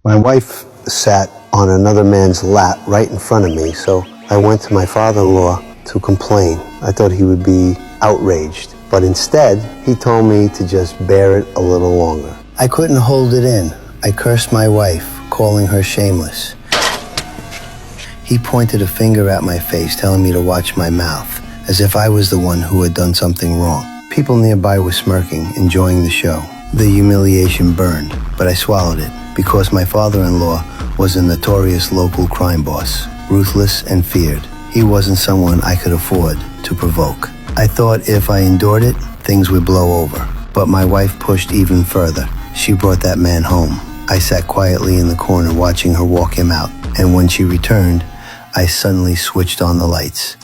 My wife sat on another man's lap right in front of me, so I went to my father-in-law to complain. I thought he would be outraged, but instead, he told me to just bear it a little longer. I couldn't hold it in. I cursed my wife, calling her shameless. He pointed a finger at my face, telling me to watch my mouth, as if I was the one who had done something wrong. People nearby were smirking, enjoying the show. The humiliation burned, but I swallowed it, because my father-in-law was a notorious local crime boss, ruthless and feared. He wasn't someone I could afford to provoke. I thought if I endured it, things would blow over. But my wife pushed even further. She brought that man home. I sat quietly in the corner watching her walk him out, and when she returned, I suddenly switched on the lights.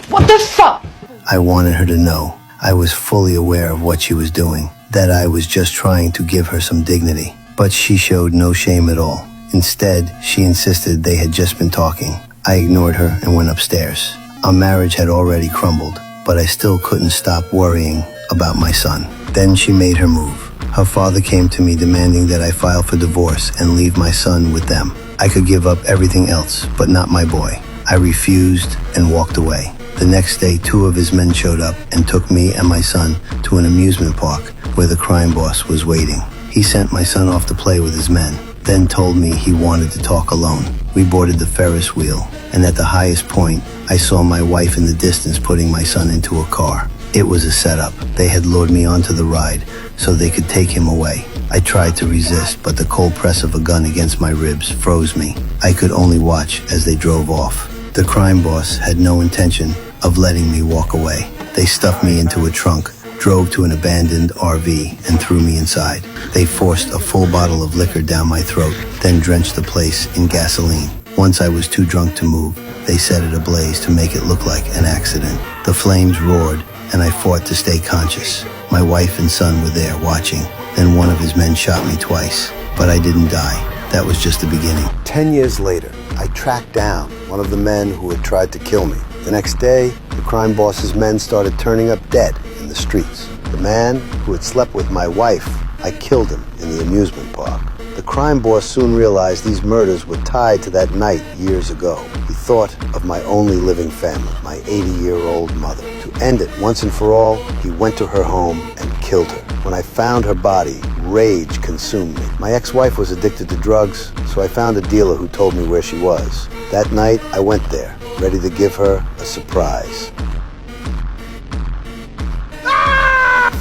What the fuck? I wanted her to know I was fully aware of what she was doing, that I was just trying to give her some dignity. But she showed no shame at all. Instead, she insisted they had just been talking. I ignored her and went upstairs. Our marriage had already crumbled, but I still couldn't stop worrying about my son. Then she made her move. Her father came to me demanding that I file for divorce and leave my son with them. I could give up everything else, but not my boy. I refused and walked away. The next day, 2 of his men showed up and took me and my son to an amusement park where the crime boss was waiting. He sent my son off to play with his men, then told me he wanted to talk alone. We boarded the Ferris wheel, and at the highest point, I saw my wife in the distance putting my son into a car. It was a setup. They had lured me onto the ride so they could take him away. I tried to resist, but the cold press of a gun against my ribs froze me. I could only watch as they drove off. The crime boss had no intention of letting me walk away. They stuffed me into a trunk, drove to an abandoned RV, and threw me inside. They forced a full bottle of liquor down my throat, then drenched the place in gasoline. Once I was too drunk to move, they set it ablaze to make it look like an accident. The flames roared, and I fought to stay conscious. My wife and son were there watching. Then one of his men shot me twice, but I didn't die. That was just the beginning. 10 years later, I tracked down one of the men who had tried to kill me. The next day, the crime boss's men started turning up dead in the streets. The man who had slept with my wife, I killed him in the amusement park. The crime boss soon realized these murders were tied to that night years ago. He thought of my only living family, my 80-year-old mother. To end it once and for all, he went to her home and killed her. When I found her body, rage consumed me. My ex-wife was addicted to drugs, so I found a dealer who told me where she was. That night, I went there, ready to give her a surprise.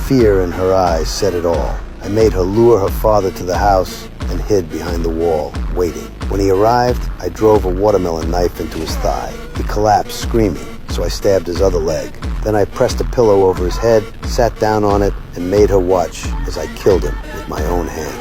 Fear in her eyes said it all. I made her lure her father to the house and hid behind the wall, waiting. When he arrived, I drove a watermelon knife into his thigh. He collapsed, screaming, so I stabbed his other leg. Then I pressed a pillow over his head, sat down on it, and made her watch as I killed him with my own hands.